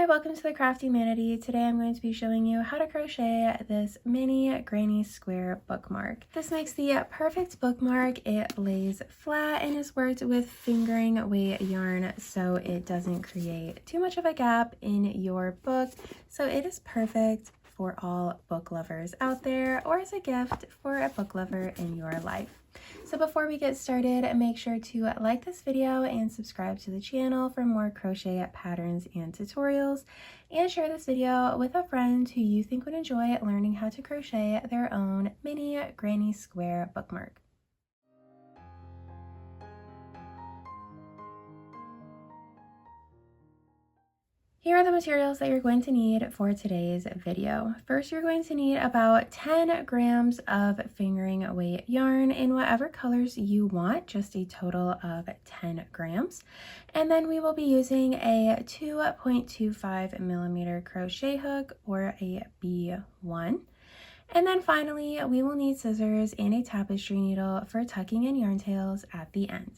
welcome to the CrafteeManatee. Today I'm going to be showing you how to crochet this mini granny square bookmark. This makes the perfect bookmark. It lays flat and is worked with fingering weight yarn so it doesn't create too much of a gap in your book. So it is perfect for all book lovers out there or as a gift for a book lover in your life. So before we get started, make sure to like this video and subscribe to the channel for more crochet patterns and tutorials, and share this video with a friend who you think would enjoy learning how to crochet their own mini granny square bookmark. Here are the materials that you're going to need for today's video. First, you're going to need about 10 grams of fingering weight yarn in whatever colors you want, just a total of 10 grams. And then we will be using a 2.25 millimeter crochet hook or a B1. And then finally, we will need scissors and a tapestry needle for tucking in yarn tails at the end.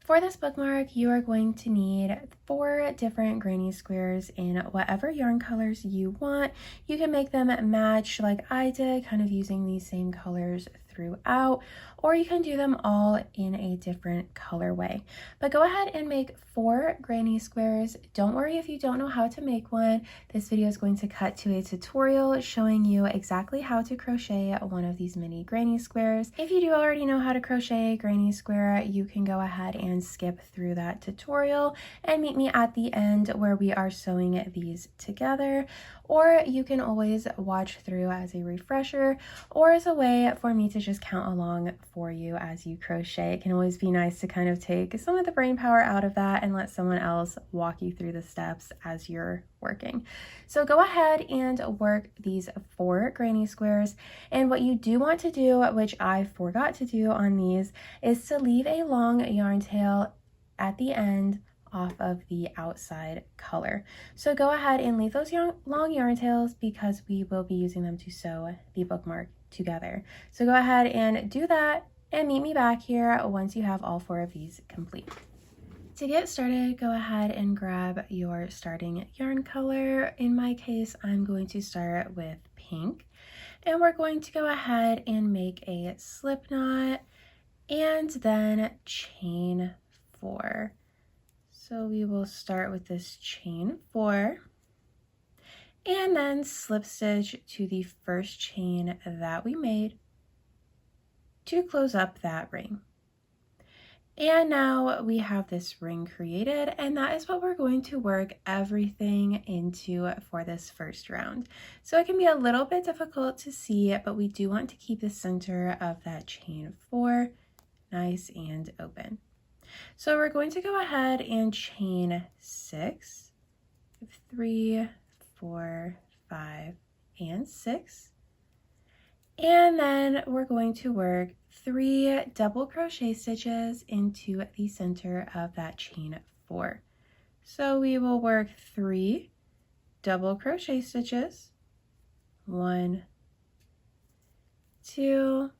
For this bookmark, you are going to need 4 different granny squares in whatever yarn colors you want. You can make them match like I did, kind of using these same colors throughout, or you can do them all in a different colorway. But go ahead and make 4 granny squares. Don't worry if you don't know how to make one. This video is going to cut to a tutorial showing you exactly how to crochet one of these mini granny squares. If you do already know how to crochet granny square, you can go ahead and skip through that tutorial and meet me at the end where we are sewing these together, or you can always watch through as a refresher or as a way for me to just count along for you as you crochet. It can always be nice to kind of take some of the brain power out of that and let someone else walk you through the steps as you're working. So go ahead and work these 4 granny squares. And what you do want to do, which I forgot to do on these, is to leave a long yarn tail at the end off of the outside color. So go ahead and leave those long yarn tails because we will be using them to sew the bookmark together. So go ahead and do that and meet me back here once you have all 4 of these complete. To get started, go ahead and grab your starting yarn color. In my case, I'm going to start with pink, and we're going to go ahead and make a slip knot and then chain 4. So we will start with this chain 4 and then slip stitch to the first chain that we made to close up that ring. And now we have this ring created, and that is what we're going to work everything into for this first round. So it can be a little bit difficult to see, but we do want to keep the center of that chain 4 nice and open. So we're going to go ahead and chain 6, 3, 4, 5, and 6. And then we're going to work 3 double crochet stitches into the center of that chain 4. So we will work 3 double crochet stitches, 1, 2,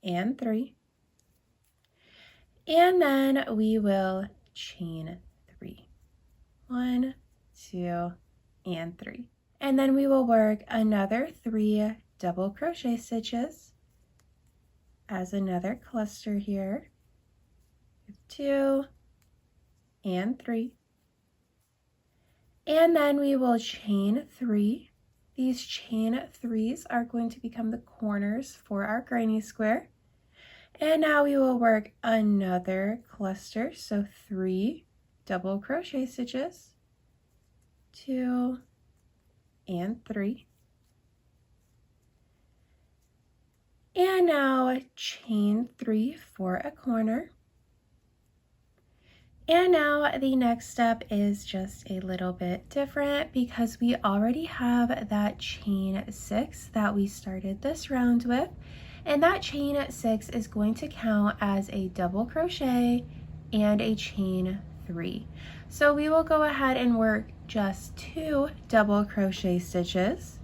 and 3. And then we will chain 3, 1, 2, and 3. And then we will work another 3 double crochet stitches as another cluster here, 2 and 3. And then we will chain 3. These chain 3s are going to become the corners for our granny square. And now we will work another cluster, so 3 double crochet stitches, 2 and 3. And now chain 3 for a corner. And now the next step is just a little bit different because we already have that chain 6 that we started this round with. And that chain 6 is going to count as a double crochet and a chain 3. So we will go ahead and work just 2 double crochet stitches.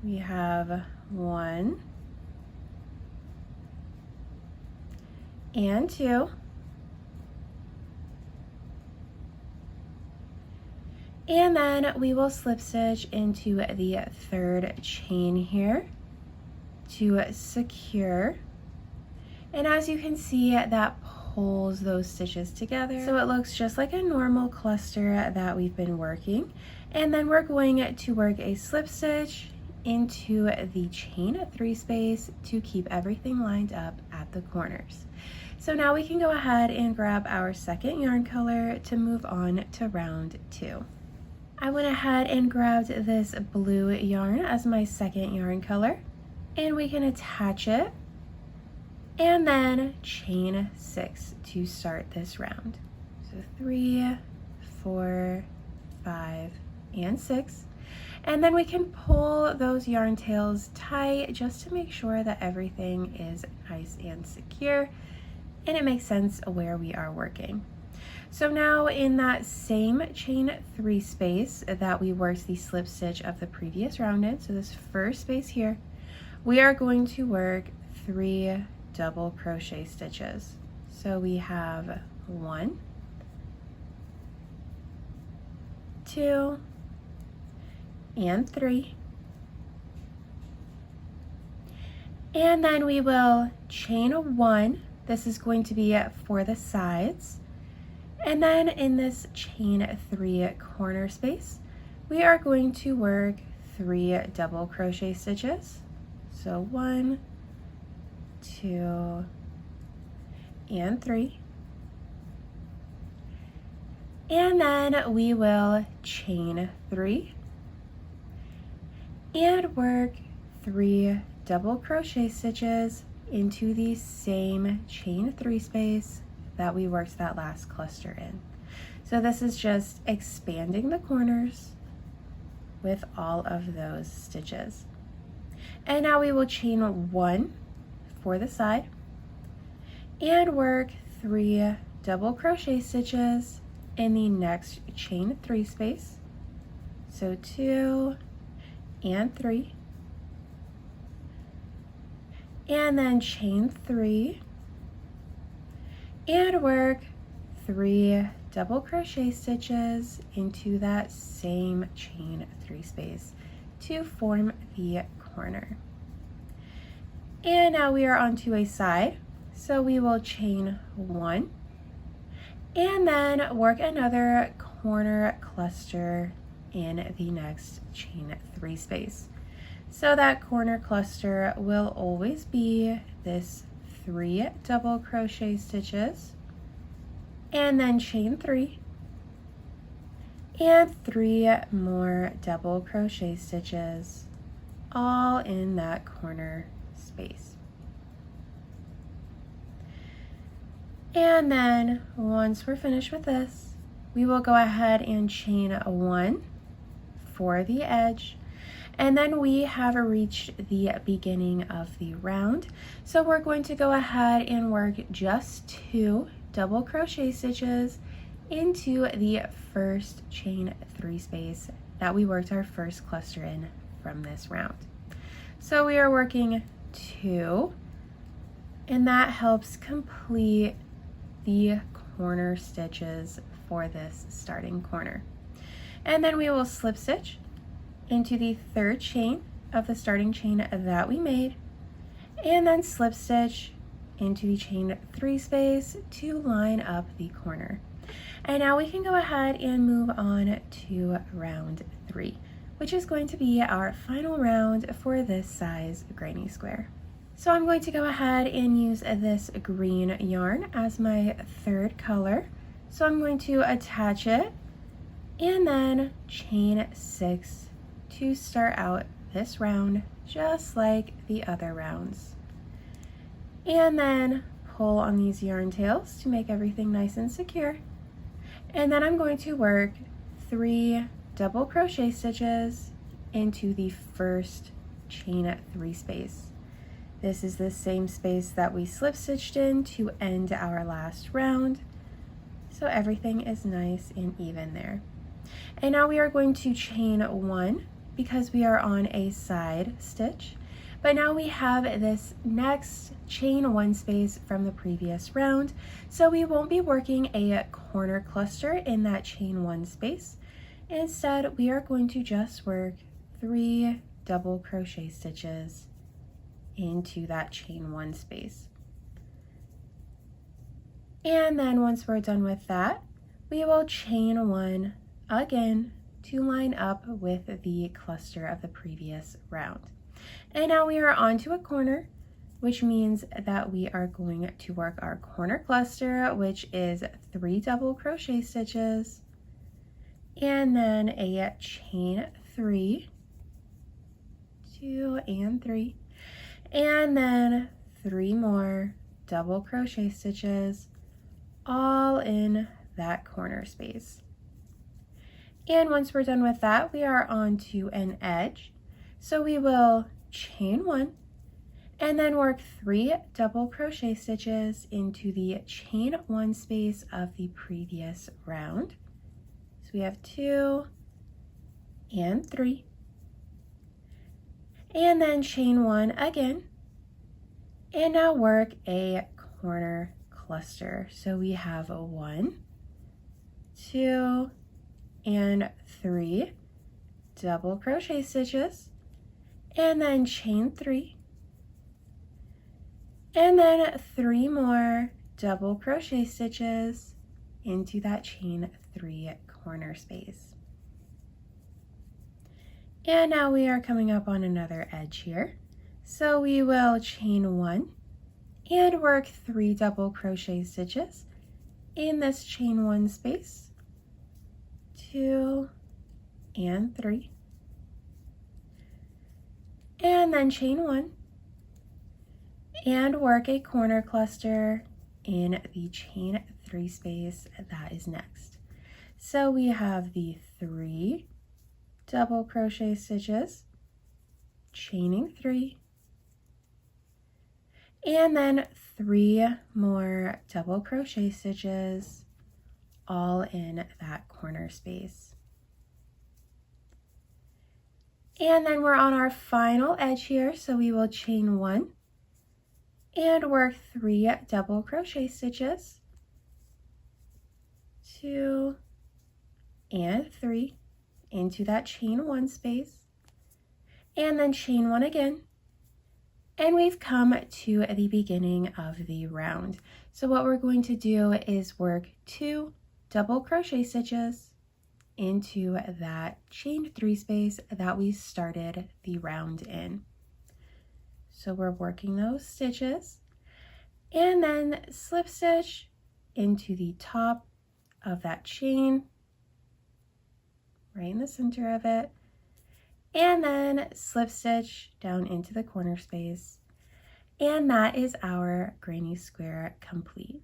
We have 1 and 2. And then we will slip stitch into the third chain here to secure. And as you can see, that pulls those stitches together. So it looks just like a normal cluster that we've been working. And then we're going to work a slip stitch into the chain 3 space to keep everything lined up at the corners. So now we can go ahead and grab our second yarn color to move on to round 2. I went ahead and grabbed this blue yarn as my second yarn color, and we can attach it and then chain 6 to start this round. So 3, 4, 5, and 6. And then we can pull those yarn tails tight just to make sure that everything is nice and secure and it makes sense where we are working. So now in that same chain 3 space that we worked the slip stitch of the previous round in, so this first space here, we are going to work 3 double crochet stitches. So we have 1, 2, and 3. And then we will chain 1. This is going to be for the sides. And then in this chain 3 corner space, we are going to work 3 double crochet stitches. So 1, 2, and 3. And then we will chain 3 and work 3 double crochet stitches into the same chain 3 space that we worked that last cluster in. So this is just expanding the corners with all of those stitches. And now we will chain 1 for the side and work 3 double crochet stitches in the next chain 3 space. So 2 and 3. And then chain 3 and work 3 double crochet stitches into that same chain 3 space to form the corner. And now we are onto a side, so we will chain 1 and then work another corner cluster in the next chain 3 space. So that corner cluster will always be this 3 double crochet stitches and then chain 3 and 3 more double crochet stitches, all in that corner space. And then once we're finished with this, we will go ahead and chain 1 for the edge. And then we have reached the beginning of the round. So we're going to go ahead and work just 2 double crochet stitches into the first chain 3 space that we worked our first cluster in from this round. So we are working 2, and that helps complete the corner stitches for this starting corner. And then we will slip stitch into the third chain of the starting chain that we made, and then slip stitch into the chain 3 space to line up the corner. And now we can go ahead and move on to round 3, which is going to be our final round for this size granny square. So I'm going to go ahead and use this green yarn as my third color. So I'm going to attach it and then chain 6 to start out this round, just like the other rounds. And then pull on these yarn tails to make everything nice and secure. And then I'm going to work 3 double crochet stitches into the first chain 3 space. This is the same space that we slip stitched in to end our last round. So everything is nice and even there. And now we are going to chain 1 because we are on a side stitch. But now we have this next chain 1 space from the previous round, so we won't be working a corner cluster in that chain 1 space. Instead, we are going to just work 3 double crochet stitches into that chain 1 space. And then once we're done with that, we will chain 1 again to line up with the cluster of the previous round. And now we are onto a corner, which means that we are going to work our corner cluster, which is 3 double crochet stitches, and then a chain 3, 2 and 3, and then 3 more double crochet stitches, all in that corner space. And once we're done with that, we are on to an edge. So we will chain 1 and then work 3 double crochet stitches into the chain 1 space of the previous round. So we have 2 and 3, and then chain 1 again, and now work a corner cluster. So we have a 1, 2, and 3 double crochet stitches, and then chain 3, and then 3 more double crochet stitches into that chain 3 corner space. And now we are coming up on another edge here. So we will chain 1 and work 3 double crochet stitches in this chain 1 space, 2 and 3, and then chain 1 and work a corner cluster in the chain 3 space that is next. So we have the 3 double crochet stitches, chaining 3, and then 3 more double crochet stitches, all in that corner space. And then we're on our final edge here, so we will chain 1 and work 3 double crochet stitches, 2 and 3 into that chain 1 space, and then chain 1 again. And we've come to the beginning of the round. So what we're going to do is work 2 double crochet stitches into that chain 3 space that we started the round in. So we're working those stitches, and then slip stitch into the top of that chain, right in the center of it, and then slip stitch down into the corner space. And that is our granny square complete.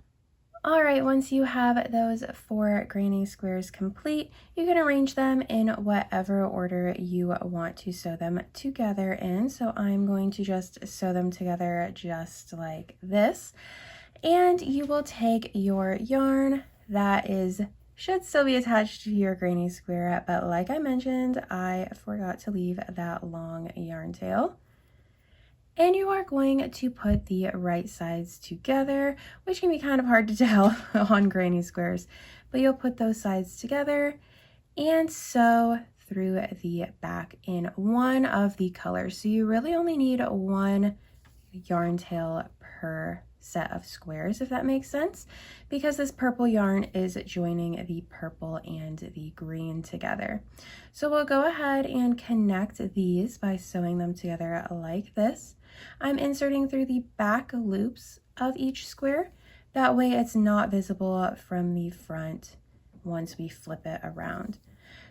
All right, once you have those 4 granny squares complete, you can arrange them in whatever order you want to sew them together in. So I'm going to just sew them together just like this. And you will take your yarn that should still be attached to your granny square, but like I mentioned, I forgot to leave that long yarn tail. And you are going to put the right sides together, which can be kind of hard to tell on granny squares, but you'll put those sides together and sew through the back in one of the colors. So you really only need 1 yarn tail per set of squares, if that makes sense, because this purple yarn is joining the purple and the green together. So we'll go ahead and connect these by sewing them together like this. I'm inserting through the back loops of each square. That way it's not visible from the front once we flip it around.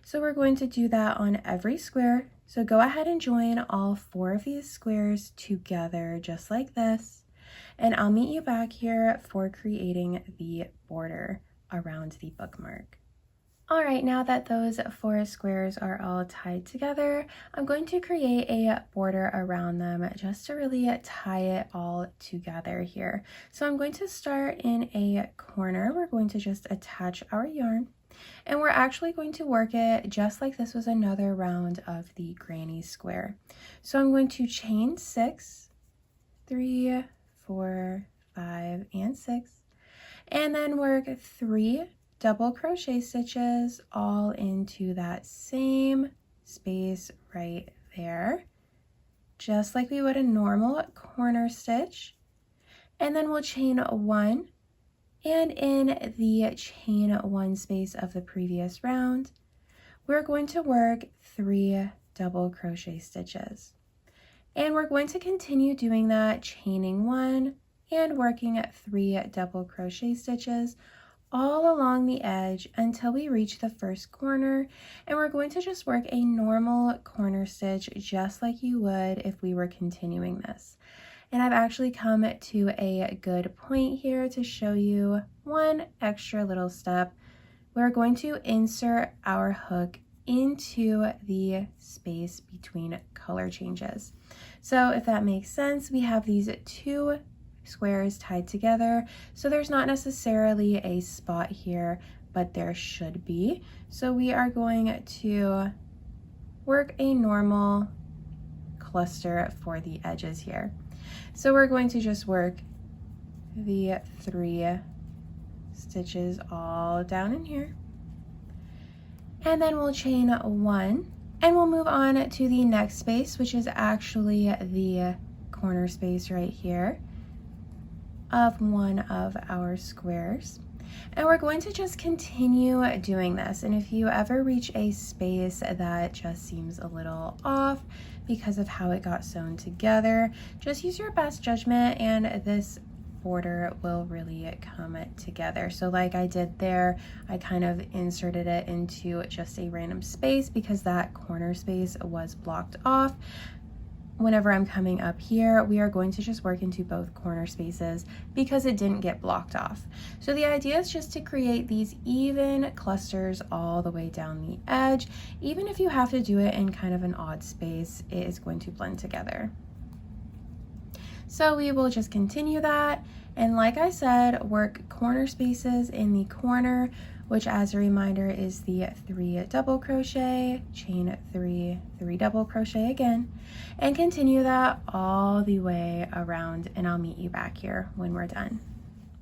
So we're going to do that on every square. So go ahead and join all 4 of these squares together just like this. And I'll meet you back here for creating the border around the bookmark. All right, now that those 4 squares are all tied together, I'm going to create a border around them just to really tie it all together here. So I'm going to start in a corner. We're going to just attach our yarn, and we're actually going to work it just like this was another round of the granny square. So I'm going to chain 6, 3, 4, 5, and 6, and then work 3 double crochet stitches all into that same space right there, just like we would a normal corner stitch. And then we'll chain 1, and in the chain 1 space of the previous round, we're going to work 3 double crochet stitches. And we're going to continue doing that, chaining 1 and working 3 double crochet stitches all along the edge until we reach the first corner. And we're going to just work a normal corner stitch just like you would if we were continuing this. And I've actually come to a good point here to show you one extra little step. We're going to insert our hook into the space between color changes. So if that makes sense, we have these 2 squares tied together. So there's not necessarily a spot here, but there should be. So we are going to work a normal cluster for the edges here. So we're going to just work the 3 stitches all down in here. And then we'll chain 1 and we'll move on to the next space, which is actually the corner space right here of one of our squares. And we're going to just continue doing this. And if you ever reach a space that just seems a little off because of how it got sewn together, just use your best judgment and this border will really come together. So like I did there, I kind of inserted it into just a random space because that corner space was blocked off. Whenever I'm coming up here, we are going to just work into both corner spaces because it didn't get blocked off. So the idea is just to create these even clusters all the way down the edge. Even if you have to do it in kind of an odd space, it is going to blend together. So we will just continue that. And like I said, work corner spaces in the corner, which as a reminder is the 3 double crochet, chain 3, 3 double crochet again, and continue that all the way around, and I'll meet you back here when we're done.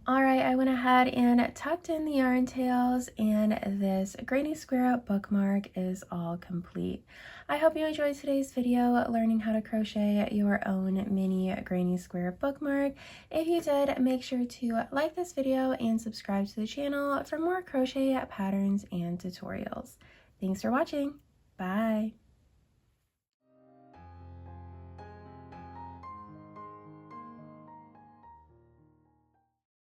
All right, I went ahead and tucked in the yarn tails, and this granny square bookmark is all complete. I hope you enjoyed today's video learning how to crochet your own mini granny square bookmark. If you did, make sure to like this video and subscribe to the channel for more crochet patterns and tutorials. Thanks for watching. Bye.